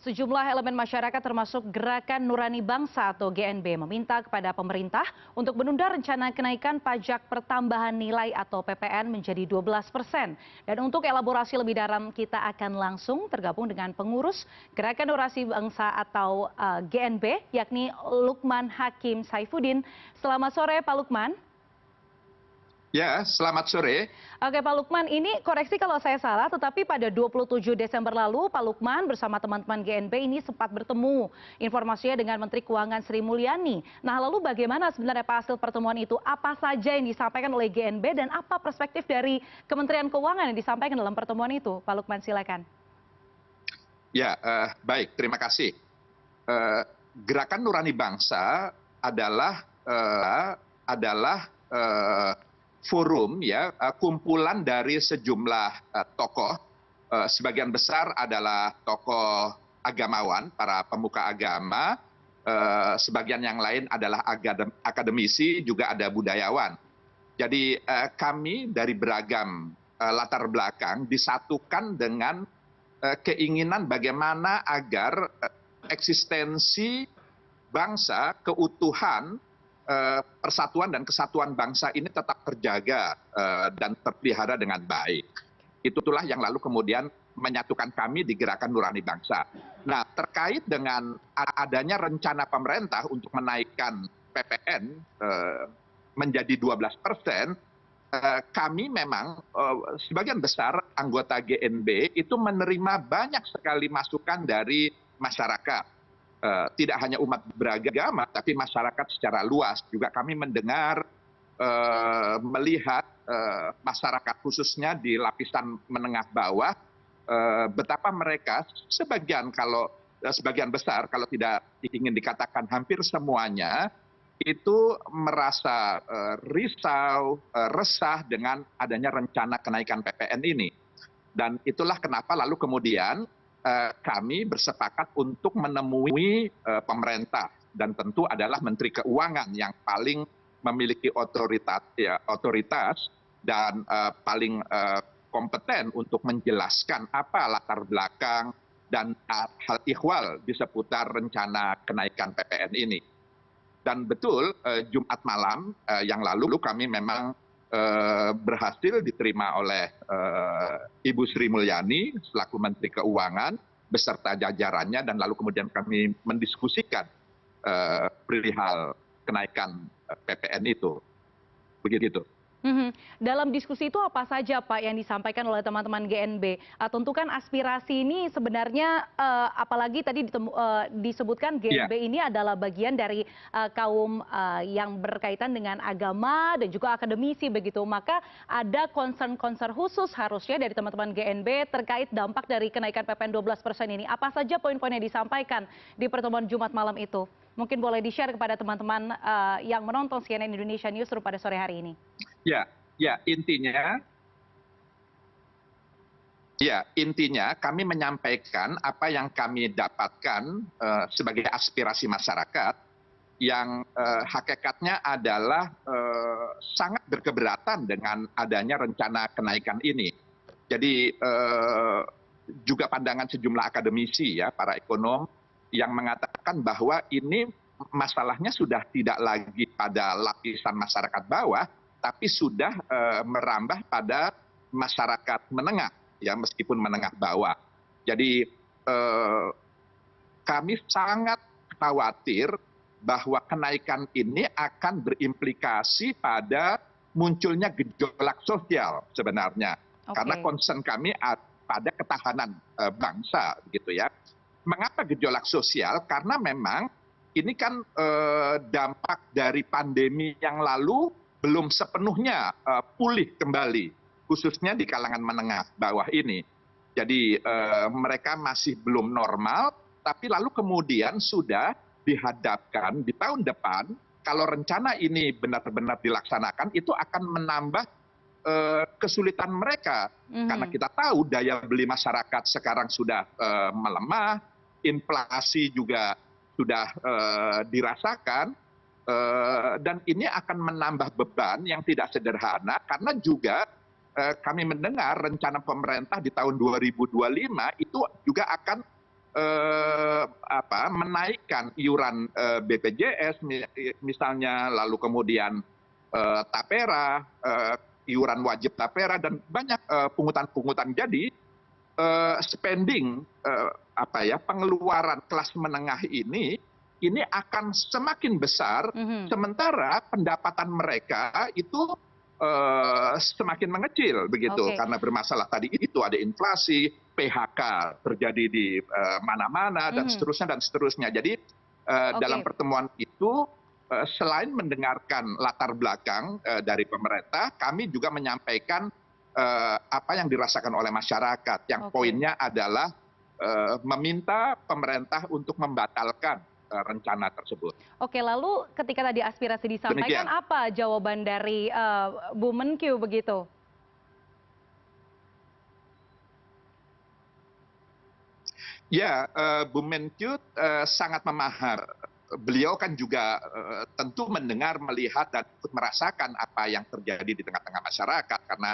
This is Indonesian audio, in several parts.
Sejumlah elemen masyarakat termasuk Gerakan Nurani Bangsa atau GNB meminta kepada pemerintah untuk menunda rencana kenaikan pajak pertambahan nilai atau PPN menjadi 12%. Dan untuk elaborasi lebih dalam kita akan langsung tergabung dengan pengurus Gerakan Nurani Bangsa atau GNB yakni Lukman Hakim Saifuddin. Selamat sore Pak Lukman. Ya, selamat sore. Oke Pak Lukman, ini koreksi kalau saya salah, tetapi pada 27 Desember lalu Pak Lukman bersama teman-teman GNB ini sempat bertemu informasinya dengan Menteri Keuangan Sri Mulyani. Nah lalu bagaimana sebenarnya Pak hasil pertemuan itu? Apa saja yang disampaikan oleh GNB dan apa perspektif dari Kementerian Keuangan yang disampaikan dalam pertemuan itu? Pak Lukman silakan. Ya, baik, terima kasih. Gerakan Nurani Bangsa adalah forum ya, kumpulan dari sejumlah tokoh, sebagian besar adalah tokoh agamawan, para pemuka agama, sebagian yang lain adalah akademisi, juga ada budayawan. Jadi kami dari beragam latar belakang disatukan dengan keinginan bagaimana agar eksistensi bangsa, keutuhan, persatuan dan kesatuan bangsa ini tetap terjaga dan terpelihara dengan baik. Itulah yang lalu kemudian menyatukan kami di Gerakan Nurani Bangsa. Nah, terkait dengan adanya rencana pemerintah untuk menaikkan PPN menjadi 12%, kami memang sebagian besar anggota GNB itu menerima banyak sekali masukan dari masyarakat. Tidak hanya umat beragama, tapi masyarakat secara luas. Juga kami mendengar, melihat masyarakat khususnya di lapisan menengah bawah, betapa mereka sebagian besar, kalau tidak ingin dikatakan hampir semuanya, itu merasa risau, resah dengan adanya rencana kenaikan PPN ini. Dan itulah kenapa lalu kemudian kami bersepakat untuk menemui pemerintah dan tentu adalah Menteri Keuangan yang paling memiliki otoritas dan paling kompeten untuk menjelaskan apa latar belakang dan hal ihwal di seputar rencana kenaikan PPN ini. Dan betul Jumat malam yang lalu kami memang berhasil diterima oleh Ibu Sri Mulyani selaku Menteri Keuangan beserta jajarannya, dan lalu kemudian kami mendiskusikan perihal kenaikan PPN itu. Begitu. Dalam diskusi itu apa saja Pak yang disampaikan oleh teman-teman GNB? Tentu kan aspirasi ini sebenarnya apalagi tadi disebutkan GNB ini adalah bagian dari kaum yang berkaitan dengan agama dan juga akademisi begitu. Maka ada concern-concern khusus harusnya dari teman-teman GNB terkait dampak dari kenaikan PPN 12% ini. Apa saja poin-poin yang disampaikan di pertemuan Jumat malam itu? Mungkin boleh di-share kepada teman-teman yang menonton CNN Indonesia Newsroom pada sore hari ini. Intinya kami menyampaikan apa yang kami dapatkan sebagai aspirasi masyarakat yang hakikatnya adalah sangat berkeberatan dengan adanya rencana kenaikan ini. Jadi juga pandangan sejumlah akademisi ya, para ekonom yang mengatakan bahwa ini masalahnya sudah tidak lagi pada lapisan masyarakat bawah, tapi sudah merambah pada masyarakat menengah, ya meskipun menengah bawah. Jadi kami sangat khawatir bahwa kenaikan ini akan berimplikasi pada munculnya gejolak sosial sebenarnya. Karena concern kami pada ketahanan bangsa, begitu ya. Mengapa gejolak sosial? Karena memang ini kan dampak dari pandemi yang lalu belum sepenuhnya pulih kembali, khususnya di kalangan menengah bawah ini. Jadi mereka masih belum normal, tapi lalu kemudian sudah dihadapkan di tahun depan, kalau rencana ini benar-benar dilaksanakan, itu akan menambah kesulitan mereka. Karena kita tahu daya beli masyarakat sekarang sudah melemah, inflasi juga sudah dirasakan, dan ini akan menambah beban yang tidak sederhana, karena juga kami mendengar rencana pemerintah di tahun 2025 itu juga akan menaikkan iuran BPJS misalnya, lalu kemudian tapera, iuran wajib tapera, dan banyak pungutan-pungutan. Jadi spending pengeluaran kelas menengah ini akan semakin besar, sementara pendapatan mereka itu semakin mengecil begitu, Oke. karena bermasalah tadi itu, ada inflasi, PHK terjadi di mana-mana, dan seterusnya. Jadi dalam Oke. pertemuan itu, selain mendengarkan latar belakang dari pemerintah, kami juga menyampaikan apa yang dirasakan oleh masyarakat, yang Oke. poinnya adalah meminta pemerintah untuk membatalkan rencana tersebut. Oke, lalu ketika tadi aspirasi disampaikan, Demikian. apa jawaban dari Bu Menkyu begitu? Ya, Bu Menkyu sangat memahami. Beliau kan juga tentu mendengar, melihat, dan ikut merasakan apa yang terjadi di tengah-tengah masyarakat, karena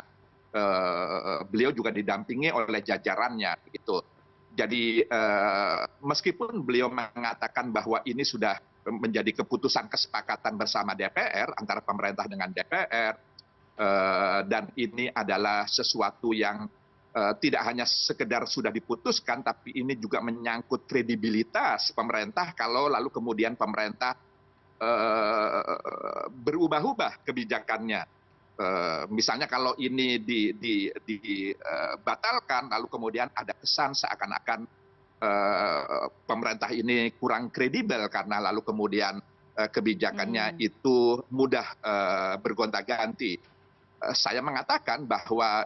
beliau juga didampingi oleh jajarannya begitu. Jadi meskipun beliau mengatakan bahwa ini sudah menjadi keputusan kesepakatan bersama DPR, antara pemerintah dengan DPR, dan ini adalah sesuatu yang tidak hanya sekedar sudah diputuskan, tapi ini juga menyangkut kredibilitas pemerintah kalau lalu kemudian pemerintah berubah-ubah kebijakannya. Misalnya kalau ini dibatalkan, lalu kemudian ada kesan seakan-akan pemerintah ini kurang kredibel, karena lalu kemudian kebijakannya itu mudah bergonta-ganti. Saya mengatakan bahwa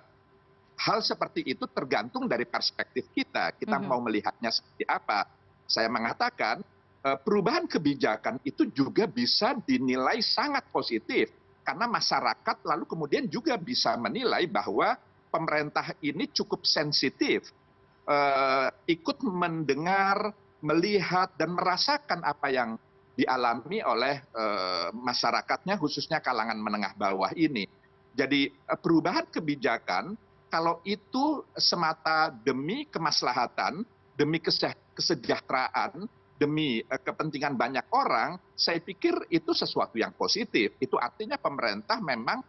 hal seperti itu tergantung dari perspektif kita. Kita mau melihatnya seperti apa. Saya mengatakan perubahan kebijakan itu juga bisa dinilai sangat positif, karena masyarakat lalu kemudian juga bisa menilai bahwa pemerintah ini cukup sensitif, ikut mendengar, melihat, dan merasakan apa yang dialami oleh masyarakatnya, khususnya kalangan menengah bawah ini. Jadi perubahan kebijakan, kalau itu semata demi kemaslahatan, demi kesejahteraan, demi kepentingan banyak orang, saya pikir itu sesuatu yang positif. Itu artinya pemerintah memang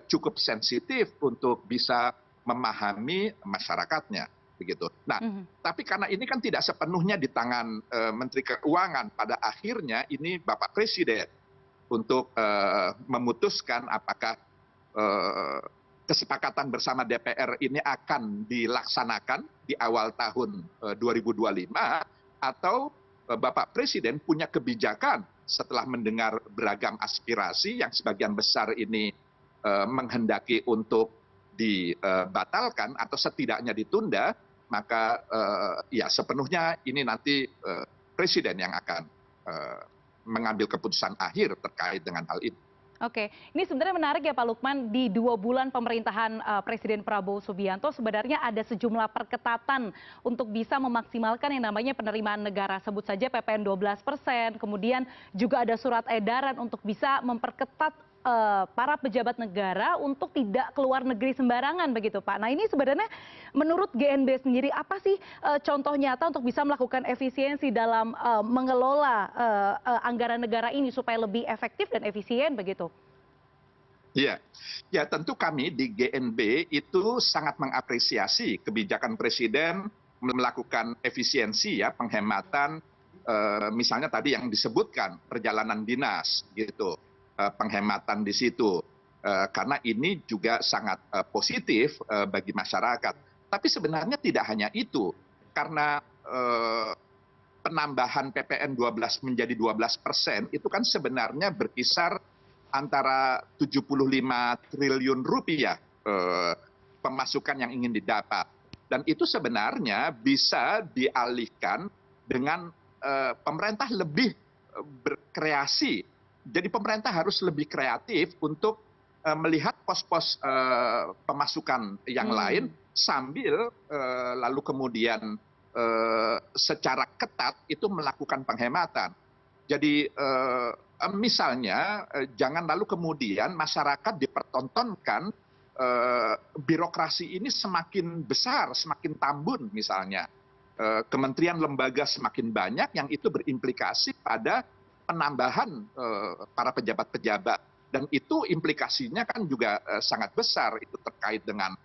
cukup sensitif untuk bisa memahami masyarakatnya begitu. Nah, tapi karena ini kan tidak sepenuhnya di tangan Menteri Keuangan, pada akhirnya ini Bapak Presiden untuk memutuskan apakah kesepakatan bersama DPR ini akan dilaksanakan di awal tahun 2025, atau Bapak Presiden punya kebijakan setelah mendengar beragam aspirasi yang sebagian besar ini menghendaki untuk dibatalkan atau setidaknya ditunda, maka ya sepenuhnya ini nanti Presiden yang akan mengambil keputusan akhir terkait dengan hal ini. Oke, ini sebenarnya menarik ya Pak Lukman, di 2 bulan pemerintahan Presiden Prabowo Subianto sebenarnya ada sejumlah perketatan untuk bisa memaksimalkan yang namanya penerimaan negara. Sebut saja PPN 12%, kemudian juga ada surat edaran untuk bisa memperketat para pejabat negara untuk tidak keluar negeri sembarangan begitu Pak. Nah ini sebenarnya menurut GNB sendiri apa sih contoh nyata untuk bisa melakukan efisiensi dalam mengelola anggaran negara ini supaya lebih efektif dan efisien begitu? Iya, ya tentu kami di GNB itu sangat mengapresiasi kebijakan Presiden melakukan efisiensi, ya, penghematan, misalnya tadi yang disebutkan perjalanan dinas gitu, penghematan di situ, karena ini juga sangat positif bagi masyarakat. Tapi sebenarnya tidak hanya itu, karena penambahan PPN 12 menjadi 12% itu kan sebenarnya berkisar antara 75 triliun rupiah pemasukan yang ingin didapat. Dan itu sebenarnya bisa dialihkan dengan pemerintah lebih berkreasi. Jadi pemerintah harus lebih kreatif untuk melihat pos-pos pemasukan yang lain, sambil lalu kemudian secara ketat itu melakukan penghematan. Jadi misalnya jangan lalu kemudian masyarakat dipertontonkan birokrasi ini semakin besar, semakin tambun misalnya. kementerian lembaga semakin banyak yang itu berimplikasi pada penambahan para pejabat-pejabat. Dan itu implikasinya kan juga sangat besar. Itu terkait dengan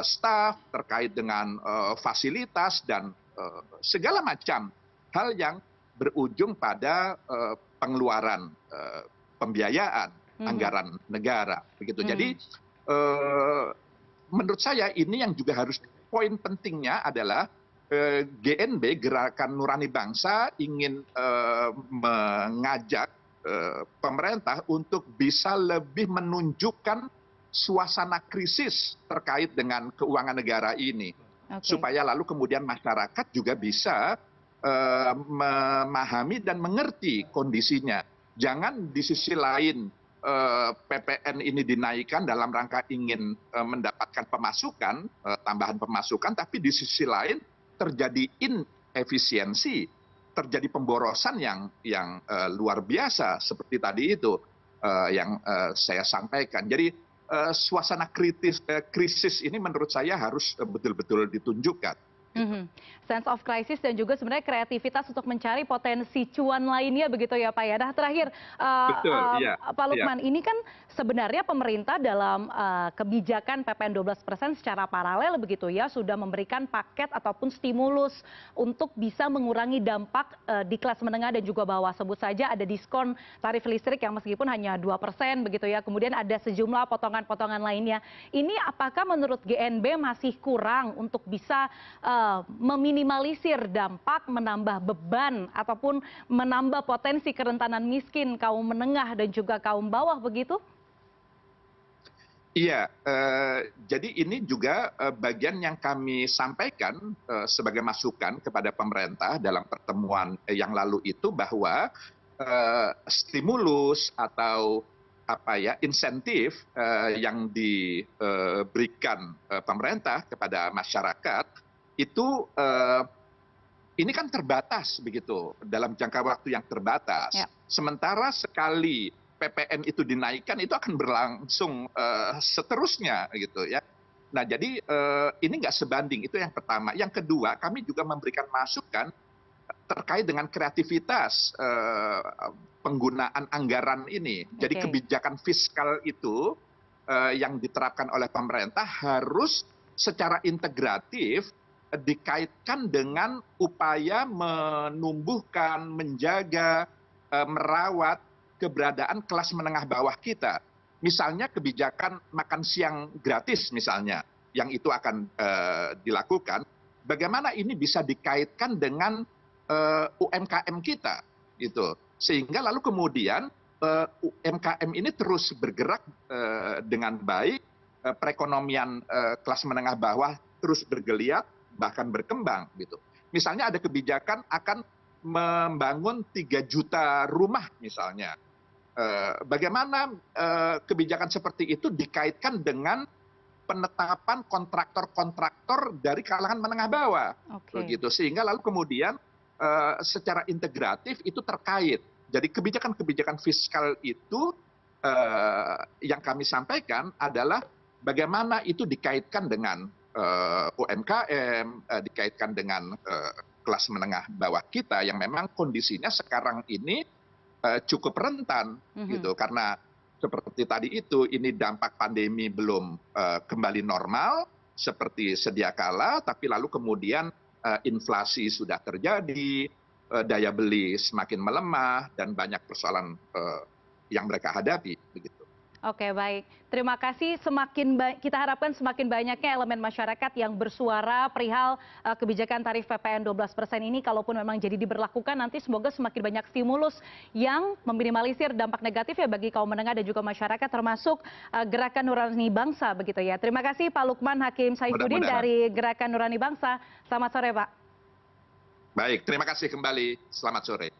staf, terkait dengan fasilitas, dan segala macam hal yang berujung pada pengeluaran pembiayaan anggaran negara. Begitu. Jadi menurut saya ini yang juga harus poin pentingnya adalah GNB, Gerakan Nurani Bangsa, ingin mengajak pemerintah untuk bisa lebih menunjukkan suasana krisis terkait dengan keuangan negara ini. Supaya lalu kemudian masyarakat juga bisa memahami dan mengerti kondisinya. Jangan di sisi lain PPN ini dinaikkan dalam rangka ingin mendapatkan pemasukan, tambahan pemasukan, tapi di sisi lain terjadi inefisiensi, terjadi pemborosan yang luar biasa seperti tadi itu yang saya sampaikan. Jadi suasana krisis ini menurut saya harus betul-betul ditunjukkan. Sense of crisis dan juga sebenarnya kreativitas untuk mencari potensi cuan lainnya begitu ya Pak ya. Nah terakhir Pak Lukman, ini kan sebenarnya pemerintah dalam kebijakan PPN 12% secara paralel begitu ya sudah memberikan paket ataupun stimulus untuk bisa mengurangi dampak di kelas menengah dan juga bawah. Sebut saja ada diskon tarif listrik yang meskipun hanya 2% begitu ya. Kemudian ada sejumlah potongan-potongan lainnya. Ini apakah menurut GNB masih kurang untuk bisa meminimalisir dampak, menambah beban ataupun menambah potensi kerentanan miskin kaum menengah dan juga kaum bawah begitu? Iya, jadi ini juga bagian yang kami sampaikan sebagai masukan kepada pemerintah dalam pertemuan yang lalu itu, bahwa stimulus atau insentif yang diberikan pemerintah kepada masyarakat itu ini kan terbatas begitu, dalam jangka waktu yang terbatas. Sementara sekali PPN itu dinaikkan itu akan berlangsung seterusnya gitu ya. Nah jadi ini nggak sebanding, itu yang pertama. Yang kedua, kami juga memberikan masukan terkait dengan kreativitas penggunaan anggaran ini. Jadi kebijakan fiskal itu yang diterapkan oleh pemerintah harus secara integratif dikaitkan dengan upaya menumbuhkan, menjaga, merawat keberadaan kelas menengah bawah kita. Misalnya kebijakan makan siang gratis misalnya, yang itu akan dilakukan. Bagaimana ini bisa dikaitkan dengan UMKM kita, gitu. Sehingga lalu kemudian UMKM ini terus bergerak dengan baik, perekonomian kelas menengah bawah terus bergeliat, bahkan berkembang gitu. Misalnya ada kebijakan akan membangun 3 juta rumah misalnya. Bagaimana kebijakan seperti itu dikaitkan dengan penetapan kontraktor-kontraktor dari kalangan menengah bawah, begitu. Sehingga lalu kemudian secara integratif itu terkait. Jadi kebijakan-kebijakan fiskal itu yang kami sampaikan adalah bagaimana itu dikaitkan dengan UMKM, dikaitkan dengan kelas menengah bawah kita yang memang kondisinya sekarang ini cukup rentan gitu, karena seperti tadi itu, ini dampak pandemi belum kembali normal seperti sedia kala, tapi lalu kemudian inflasi sudah terjadi, daya beli semakin melemah, dan banyak persoalan yang mereka hadapi begitu. Oke, baik. Terima kasih. Kita harapkan semakin banyaknya elemen masyarakat yang bersuara perihal kebijakan tarif PPN 12% ini, kalaupun memang jadi diberlakukan nanti, semoga semakin banyak stimulus yang meminimalisir dampak negatif ya bagi kaum menengah dan juga masyarakat, termasuk Gerakan Nurani Bangsa begitu ya. Terima kasih Pak Lukman Hakim Saifuddin dari Gerakan Nurani Bangsa. Selamat sore Pak. Baik, terima kasih kembali. Selamat sore.